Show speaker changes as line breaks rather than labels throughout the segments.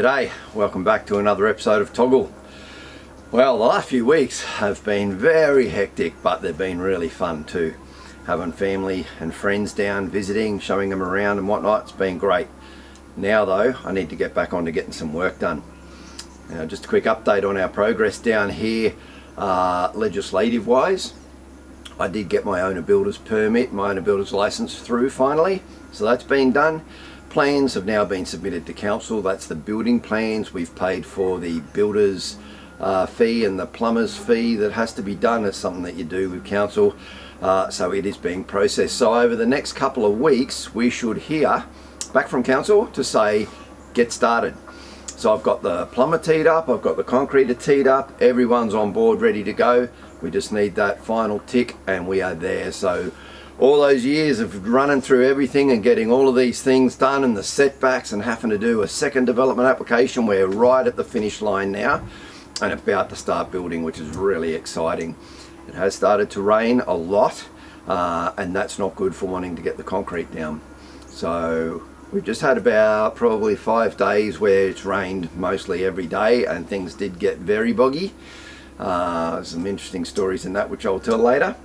G'day, welcome back to another episode of TOGL. Well, the last few weeks have been very hectic, but they've been really fun too. Having family and friends down, visiting, showing them around and whatnot, it's been great. Now though, I need to get back on to getting some work done. Now, just a quick update on our progress down here, legislative wise. I did get my owner builder's permit, my owner builder's license through finally, so that's been done. Plans have now been submitted to council. That's the building plans. We've paid for the builder's fee and the plumber's fee that has to be done. It's something that you do with council, so it is being processed. So over the next couple of weeks we should hear back from council to say get started. So I've got the plumber teed up, I've got the concreter teed up, everyone's on board ready to go. We just need that final tick and we are there. So all those years of running through everything and getting all of these things done and the setbacks and having to do a second development application, we're right at the finish line now and about to start building, which is really exciting. It has started to rain a lot and that's not good for wanting to get the concrete down. So we've just had about probably 5 days where it's rained mostly every day and things did get very boggy. Some interesting stories in that which I'll tell later.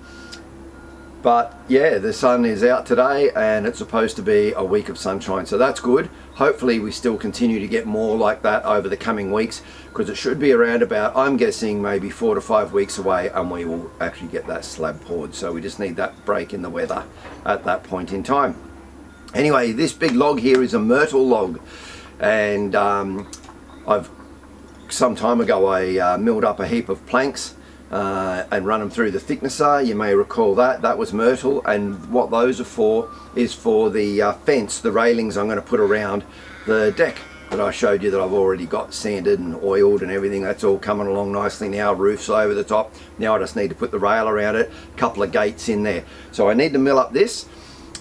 But yeah, the sun is out today and it's supposed to be a week of sunshine, so that's good. Hopefully we still continue to get more like that over the coming weeks, because it should be around about, I'm guessing, maybe 4 to 5 weeks away and we will actually get that slab poured. So we just need that break in the weather at that point in time. Anyway, this big log here is a Myrtle log, and some time ago I milled up a heap of planks and run them through the thicknesser. You may recall that was Myrtle, and what those are for is for the fence, the railings I'm going to put around the deck that I showed you that I've already got sanded and oiled and everything. That's all coming along nicely now. Roof's over the top. Now I just need to put the rail around it, a couple of gates in there. So I need to mill up this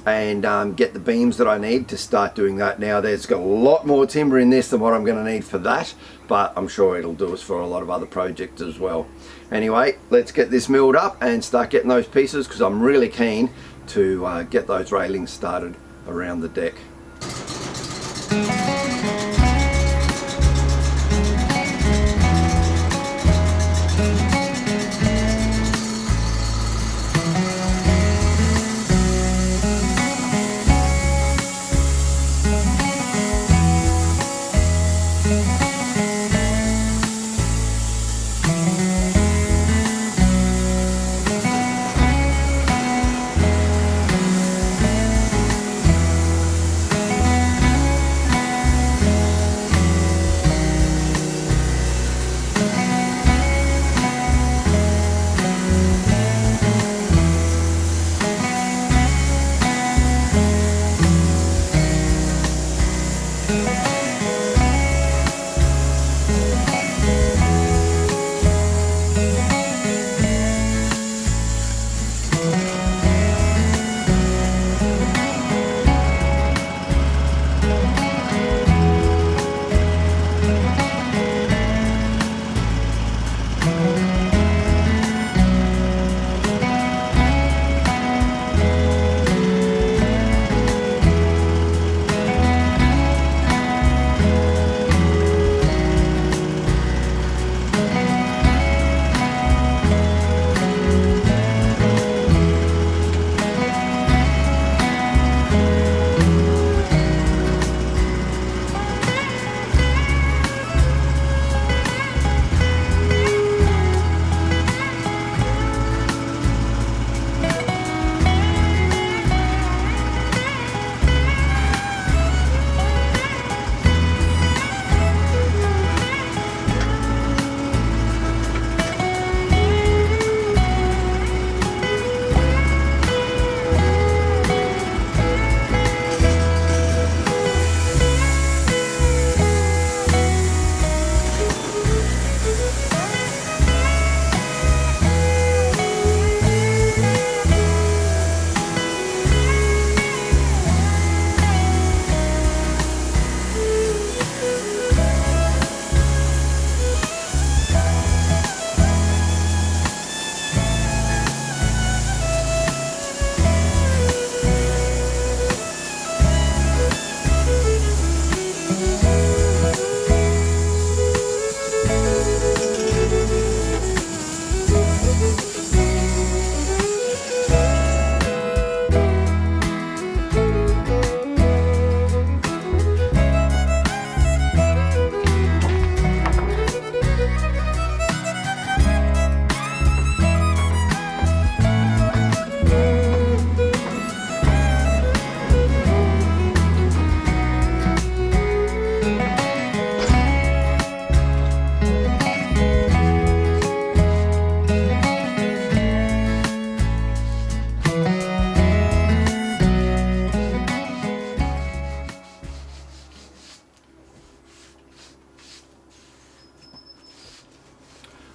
and get the beams that I need to start doing that. Now there's got a lot more timber in this than what I'm going to need for that, but I'm sure it'll do us for a lot of other projects as well. Anyway, let's get this milled up and start getting those pieces, because I'm really keen to get those railings started around the deck.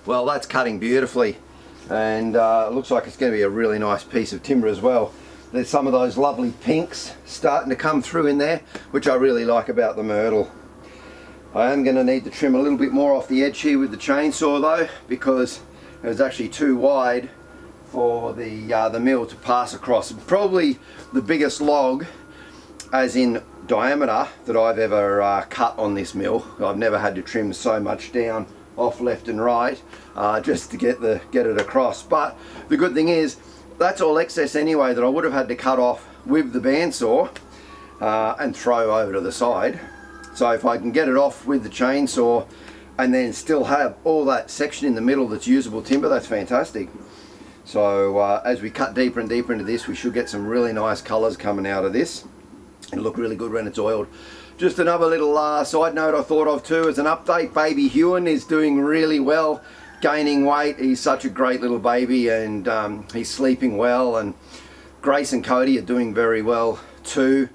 Well, that's cutting beautifully, and it looks like it's going to be a really nice piece of timber as well. There's some of those lovely pinks starting to come through in there, which I really like about the Myrtle. I am going to need to trim a little bit more off the edge here with the chainsaw though, because it was actually too wide for the mill to pass across. Probably the biggest log, as in diameter, that I've ever cut on this mill. I've never had to trim so much down off left and right just to get it across. But the good thing is, that's all excess anyway that I would have had to cut off with the bandsaw and throw over to the side. So if I can get it off with the chainsaw and then still have all that section in the middle that's usable timber, that's fantastic. So as we cut deeper and deeper into this, we should get some really nice colours coming out of this. It'll look really good when it's oiled. Just another little side note I thought of too as an update. Baby Ewan is doing really well, gaining weight. He's such a great little baby, and he's sleeping well, and Grace and Cody are doing very well too.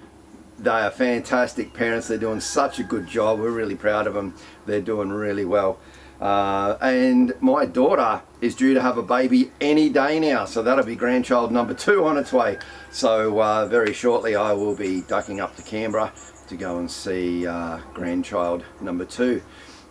They are fantastic parents. They're doing such a good job. We're really proud of them. They're doing really well. And my daughter is due to have a baby any day now, so that'll be grandchild number 2 on its way. So very shortly I will be ducking up to Canberra to go and see grandchild number 2,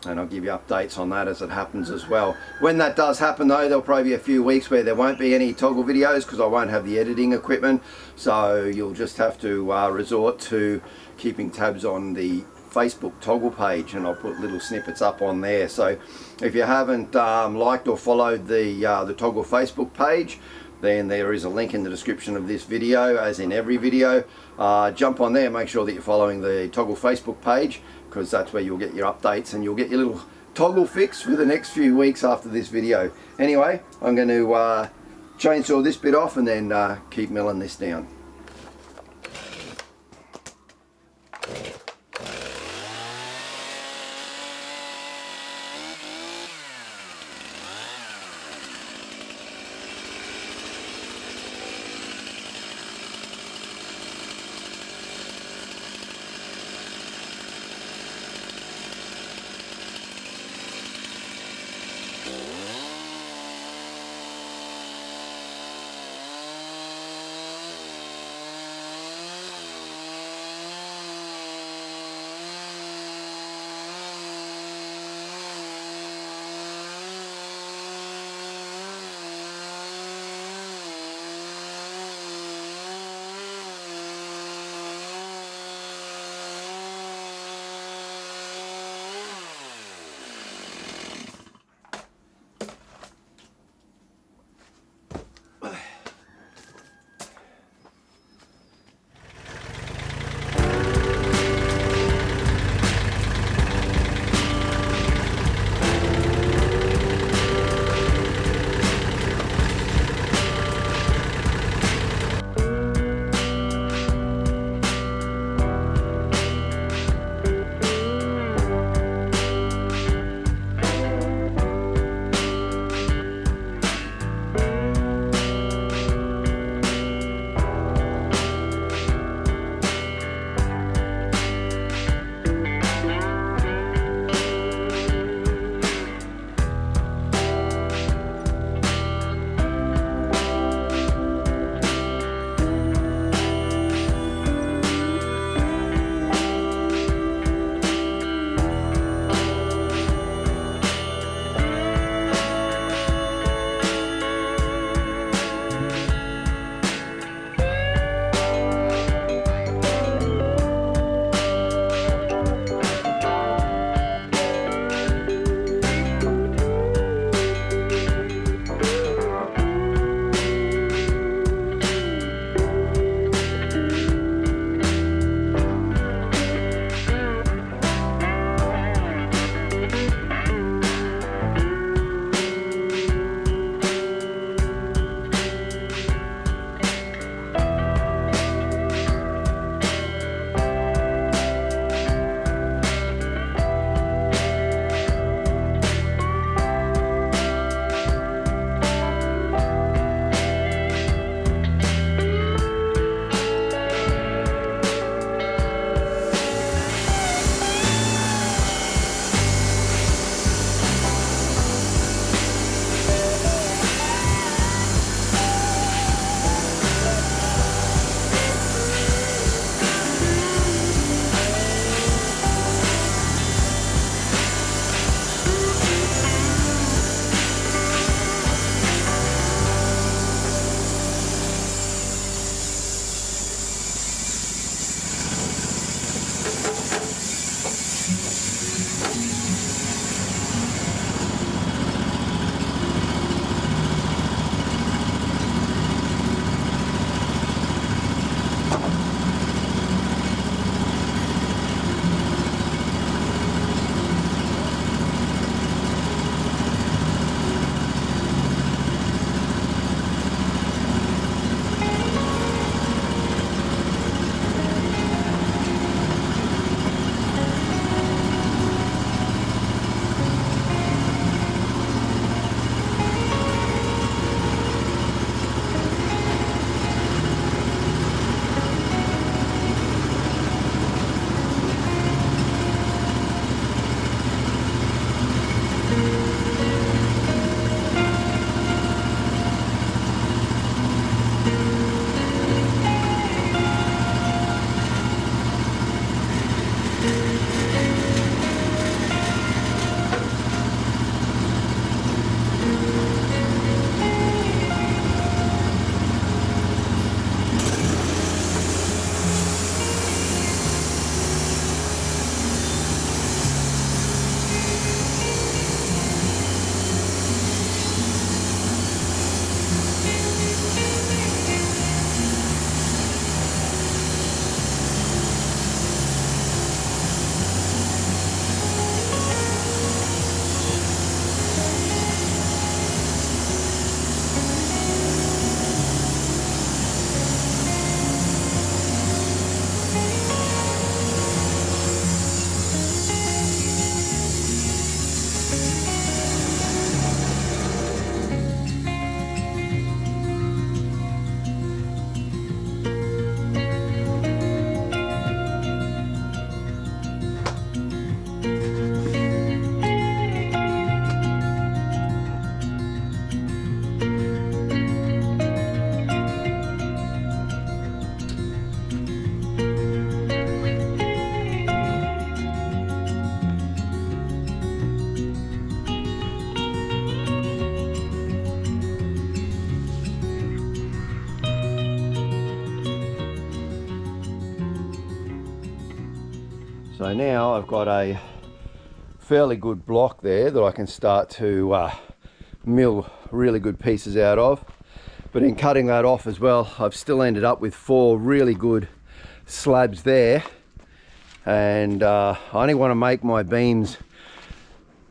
and I'll give you updates on that as it happens as well. When that does happen though, there'll probably be a few weeks where there won't be any TOGL videos because I won't have the editing equipment, so you'll just have to resort to keeping tabs on the Facebook TOGL page, and I'll put little snippets up on there. So if you haven't liked or followed the TOGL Facebook page, then there is a link in the description of this video, as in every video. Jump on there, make sure that you're following the TOGL Facebook page, because that's where you'll get your updates and you'll get your little TOGL fix for the next few weeks after this video. Anyway, I'm going to chainsaw this bit off and then keep milling this down. So now I've got a fairly good block there that I can start to mill really good pieces out of. But in cutting that off as well, I've still ended up with 4 really good slabs there. And I only want to make my beams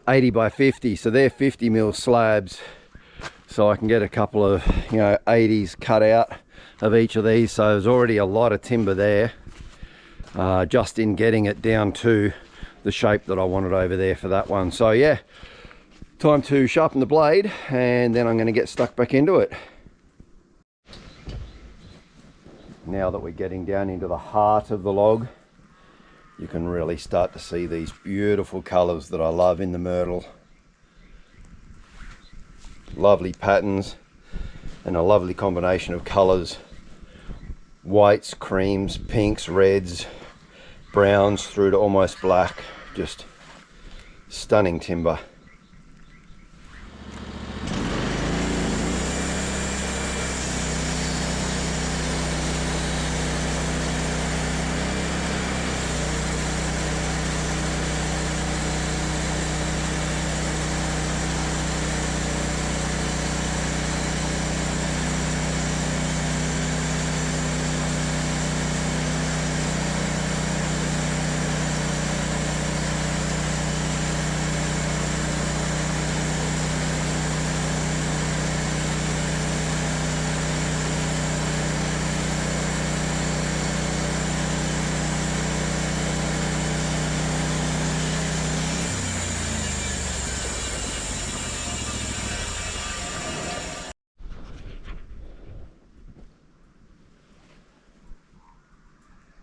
80 by 50, so they're 50 mil slabs. So I can get a couple of 80s cut out of each of these. So there's already a lot of timber there. Just in getting it down to the shape that I wanted over there for that one. So yeah, time to sharpen the blade and then I'm going to get stuck back into it. Now that we're getting down into the heart of the log, you can really start to see these beautiful colours that I love in the Myrtle. Lovely patterns and a lovely combination of colours. Whites, creams, pinks, reds, browns through to almost black. Just stunning timber.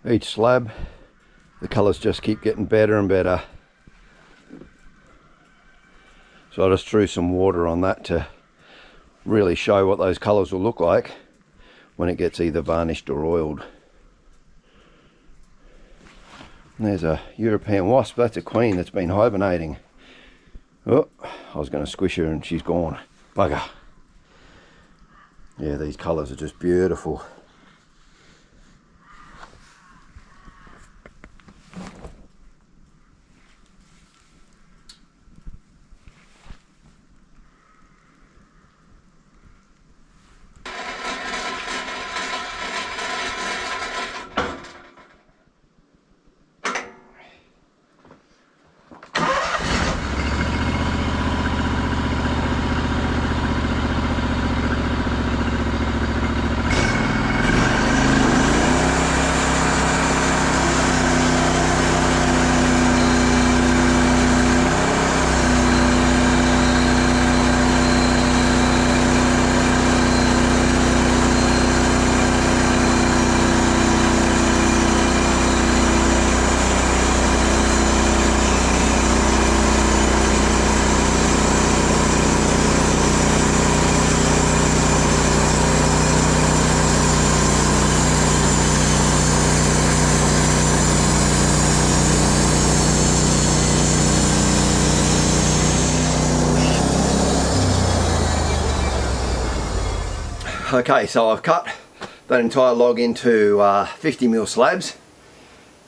Each slab, the colours just keep getting better and better. So I just threw some water on that to really show what those colours will look like when it gets either varnished or oiled. And there's a European wasp. That's a queen that's been hibernating. Oh, I was going to squish her and she's gone. Bugger. Yeah, these colours are just beautiful. Okay, so I've cut that entire log into 50mm slabs,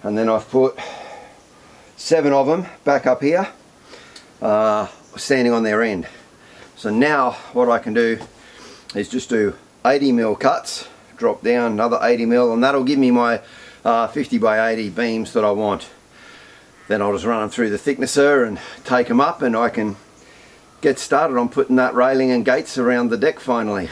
and then I've put 7 of them back up here, standing on their end. So now what I can do is just do 80mm cuts, drop down another 80mm, and that'll give me my 50x80 beams that I want. Then I'll just run them through the thicknesser and take them up, and I can get started on putting that railing and gates around the deck finally.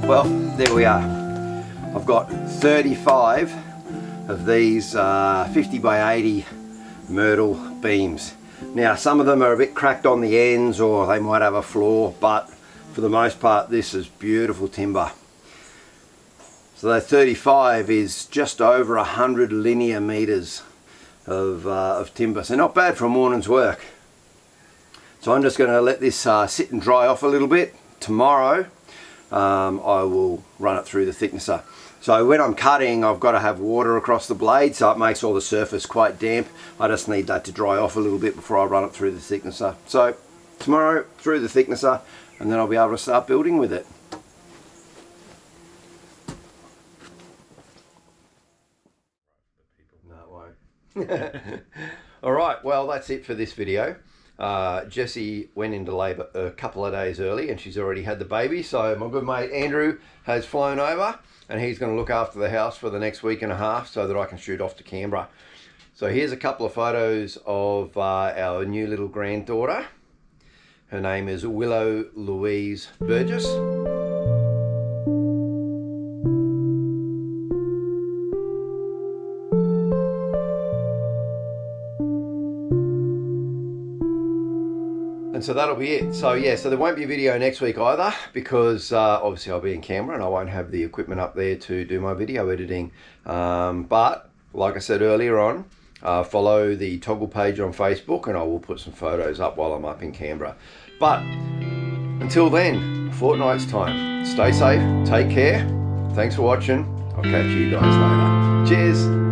Well, there we are. I've got 35 of these 50x80 Myrtle beams. Now some of them are a bit cracked on the ends, or they might have a flaw, but for the most part this is beautiful timber. So that 35 is just over 100 linear meters of timber, so not bad for a morning's work. So I'm just going to let this sit and dry off a little bit. Tomorrow I will run it through the thicknesser. So when I'm cutting, I've got to have water across the blade, so it makes all the surface quite damp. I just need that to dry off a little bit before I run it through the thicknesser. So tomorrow through the thicknesser, and then I'll be able to start building with it. No, it won't. Alright, well that's it for this video. Jessie went into labour a couple of days early and she's already had the baby, so my good mate Andrew has flown over and he's going to look after the house for the next week and a half so that I can shoot off to Canberra. So here's a couple of photos of our new little granddaughter. Her name is Willow Louise Burgess. And so that'll be it. So yeah, so there won't be a video next week either because obviously I'll be in Canberra and I won't have the equipment up there to do my video editing. But like I said earlier on, follow the TOGL page on Facebook and I will put some photos up while I'm up in Canberra. But until then, a fortnight's time. Stay safe, take care. Thanks for watching. I'll catch you guys later. Cheers.